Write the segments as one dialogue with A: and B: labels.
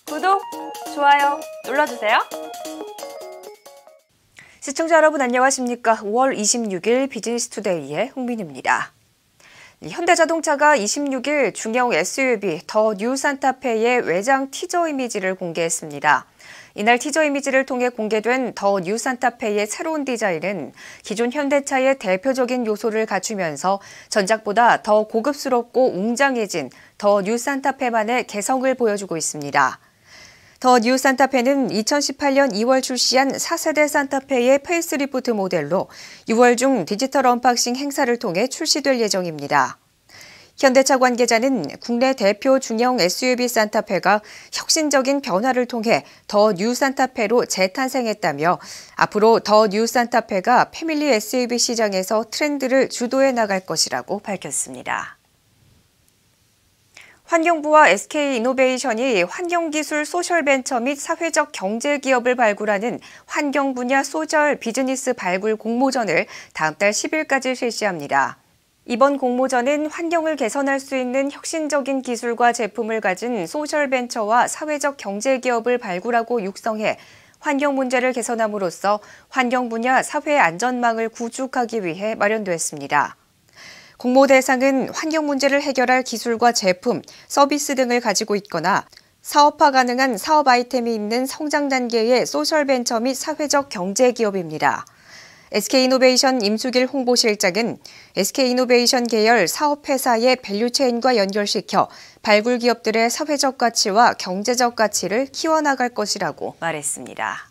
A: 구독, 좋아요 눌러주세요. 시청자 여러분 안녕하십니까? 5월 26일 비즈니스투데이의 홍민우입니다. 현대자동차가 26일 중형 SUV 더 뉴 산타페의 외장 티저 이미지를 공개했습니다. 이날 티저 이미지를 통해 공개된 더 뉴 산타페의 새로운 디자인은 기존 현대차의 대표적인 요소를 갖추면서 전작보다 더 고급스럽고 웅장해진 더 뉴 산타페만의 개성을 보여주고 있습니다. 더 뉴 산타페는 2018년 2월 출시한 4세대 산타페의 페이스리프트 모델로 6월 중 디지털 언박싱 행사를 통해 출시될 예정입니다. 현대차 관계자는 국내 대표 중형 SUV 산타페가 혁신적인 변화를 통해 더 뉴 산타페로 재탄생했다며 앞으로 더 뉴 산타페가 패밀리 SUV 시장에서 트렌드를 주도해 나갈 것이라고 밝혔습니다. 환경부와 SK이노베이션이 환경기술 소셜벤처 및 사회적 경제기업을 발굴하는 환경 분야 소셜 비즈니스 발굴 공모전을 다음 달 10일까지 실시합니다. 이번 공모전은 환경을 개선할 수 있는 혁신적인 기술과 제품을 가진 소셜벤처와 사회적 경제기업을 발굴하고 육성해 환경 문제를 개선함으로써 환경 분야 사회 안전망을 구축하기 위해 마련됐습니다. 공모 대상은 환경 문제를 해결할 기술과 제품, 서비스 등을 가지고 있거나 사업화 가능한 사업 아이템이 있는 성장 단계의 소셜벤처 및 사회적 경제기업입니다. SK이노베이션 임수길 홍보실장은 SK이노베이션 계열 사업회사의 밸류체인과 연결시켜 발굴 기업들의 사회적 가치와 경제적 가치를 키워나갈 것이라고 말했습니다.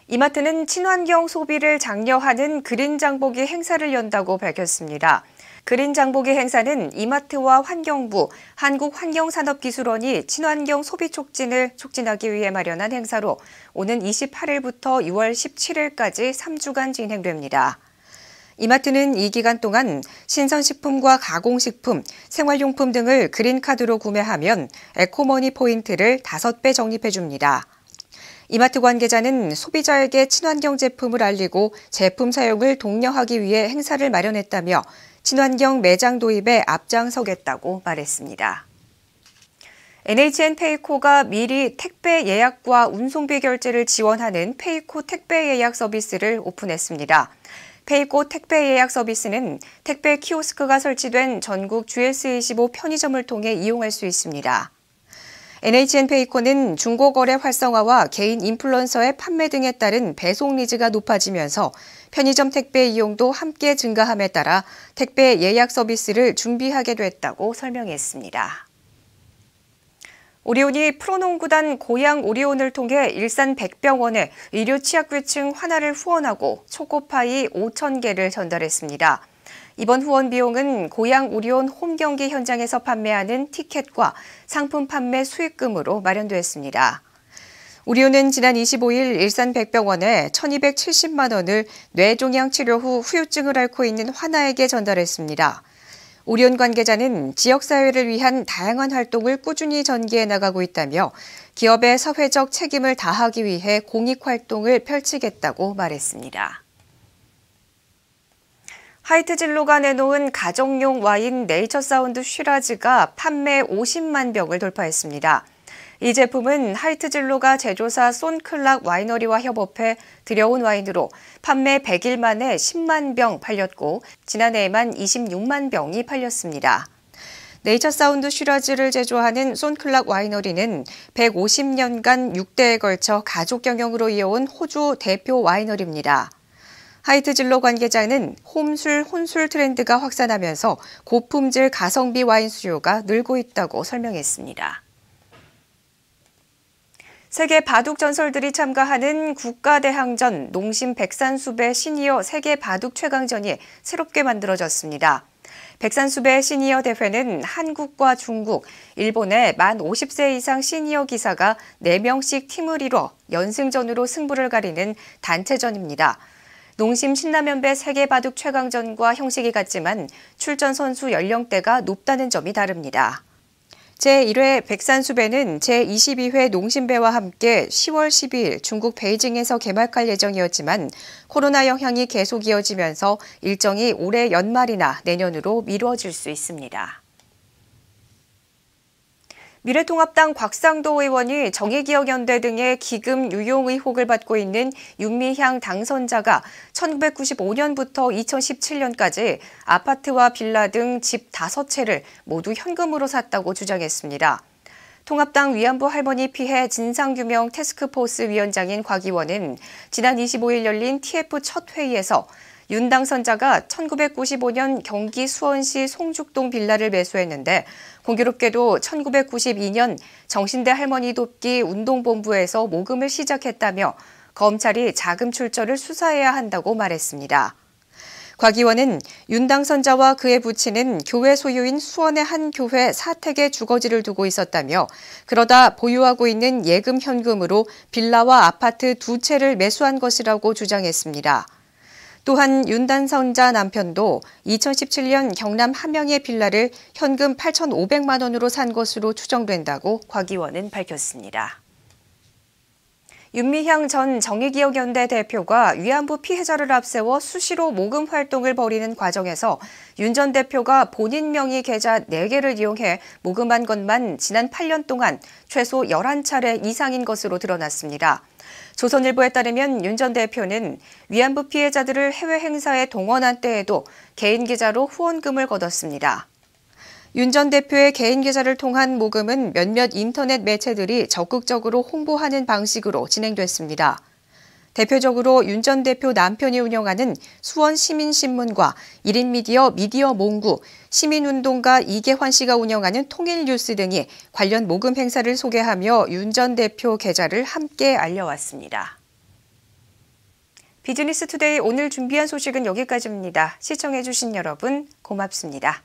A: 이마트는 친환경 소비를 장려하는 그린 장보기 행사를 연다고 밝혔습니다. 그린 장보기 행사는 이마트와 환경부, 한국환경산업기술원이 친환경 소비 촉진을 촉진하기 위해 마련한 행사로 오는 28일부터 6월 17일까지 3주간 진행됩니다. 이마트는 이 기간 동안 신선식품과 가공식품, 생활용품 등을 그린카드로 구매하면 에코머니 포인트를 5배 적립해줍니다. 이마트 관계자는 소비자에게 친환경 제품을 알리고 제품 사용을 독려하기 위해 행사를 마련했다며 친환경 매장 도입에 앞장서겠다고 말했습니다. NHN페이코가 미리 택배 예약과 운송비 결제를 지원하는 페이코 택배 예약 서비스를 오픈했습니다. 페이코 택배 예약 서비스는 택배 키오스크가 설치된 전국 GS25 편의점을 통해 이용할 수 있습니다. NHN페이코는 중고거래 활성화와 개인 인플루언서의 판매 등에 따른 배송 니즈가 높아지면서 편의점 택배 이용도 함께 증가함에 따라 택배 예약 서비스를 준비하게 됐다고 설명했습니다. 오리온이 프로농구단 고양 오리온을 통해 일산 백병원에 의료 취약계층 하나를 후원하고 초코파이 5,000개를 전달했습니다. 이번 후원 비용은 고양 오리온 홈 경기 현장에서 판매하는 티켓과 상품 판매 수익금으로 마련됐습니다. 오리온은 지난 25일 일산 백병원에 1,270만 원을 뇌종양 치료 후 후유증을 앓고 있는 화나에게 전달했습니다. 오리온 관계자는 지역사회를 위한 다양한 활동을 꾸준히 전개해 나가고 있다며 기업의 사회적 책임을 다하기 위해 공익활동을 펼치겠다고 말했습니다. 하이트진로가 내놓은 가정용 와인 네이처사운드 쉬라즈가 판매 50만 병을 돌파했습니다. 이 제품은 하이트진로가 제조사 손클락 와이너리와 협업해 들여온 와인으로 판매 100일 만에 10만 병 팔렸고 지난해에만 26만 병이 팔렸습니다. 네이처사운드 쉬라즈를 제조하는 손클락 와이너리는 150년간 6대에 걸쳐 가족 경영으로 이어온 호주 대표 와이너리입니다. 하이트진로 관계자는 홈술, 혼술 트렌드가 확산하면서 고품질 가성비 와인 수요가 늘고 있다고 설명했습니다. 세계 바둑 전설들이 참가하는 국가대항전 농심 백산수배 시니어 세계 바둑 최강전이 새롭게 만들어졌습니다. 백산수배 시니어 대회는 한국과 중국, 일본의 만 50세 이상 시니어 기사가 4명씩 팀을 이뤄 연승전으로 승부를 가리는 단체전입니다. 농심 신라면배 세계바둑 최강전과 형식이 같지만 출전 선수 연령대가 높다는 점이 다릅니다. 제1회 백산수배는 제22회 농심배와 함께 10월 12일 중국 베이징에서 개막할 예정이었지만 코로나 영향이 계속 이어지면서 일정이 올해 연말이나 내년으로 미뤄질 수 있습니다. 미래통합당 곽상도 의원이 정의기억연대 등의 기금 유용 의혹을 받고 있는 윤미향 당선자가 1995년부터 2017년까지 아파트와 빌라 등 집 5채를 모두 현금으로 샀다고 주장했습니다. 통합당 위안부 할머니 피해 진상규명 태스크포스 위원장인 곽 의원은 지난 25일 열린 TF 첫 회의에서 윤 당선자가 1995년 경기 수원시 송죽동 빌라를 매수했는데 공교롭게도 1992년 정신대 할머니 돕기 운동본부에서 모금을 시작했다며 검찰이 자금 출처를 수사해야 한다고 말했습니다. 곽 의원은 윤 당선자와 그의 부친은 교회 소유인 수원의 한 교회 사택에 주거지를 두고 있었다며 그러다 보유하고 있는 예금 현금으로 빌라와 아파트 2채를 매수한 것이라고 주장했습니다. 또한 윤 당선자 남편도 2017년 경남 함양의 빌라를 현금 8,500만 원으로 산 것으로 추정된다고 곽 의원은 밝혔습니다. 윤미향 전 정의기억연대 대표가 위안부 피해자를 앞세워 수시로 모금 활동을 벌이는 과정에서 윤 전 대표가 본인 명의 계좌 4개를 이용해 모금한 것만 지난 8년 동안 최소 11차례 이상인 것으로 드러났습니다. 조선일보에 따르면 윤 전 대표는 위안부 피해자들을 해외 행사에 동원한 때에도 개인 계좌로 후원금을 거뒀습니다. 윤 전 대표의 개인 계좌를 통한 모금은 몇몇 인터넷 매체들이 적극적으로 홍보하는 방식으로 진행됐습니다. 대표적으로 윤 전 대표 남편이 운영하는 수원시민신문과 1인 미디어 몽구, 시민운동가 이계환 씨가 운영하는 통일뉴스 등이 관련 모금 행사를 소개하며 윤 전 대표 계좌를 함께 알려왔습니다. 비즈니스 투데이 오늘 준비한 소식은 여기까지입니다. 시청해주신 여러분 고맙습니다.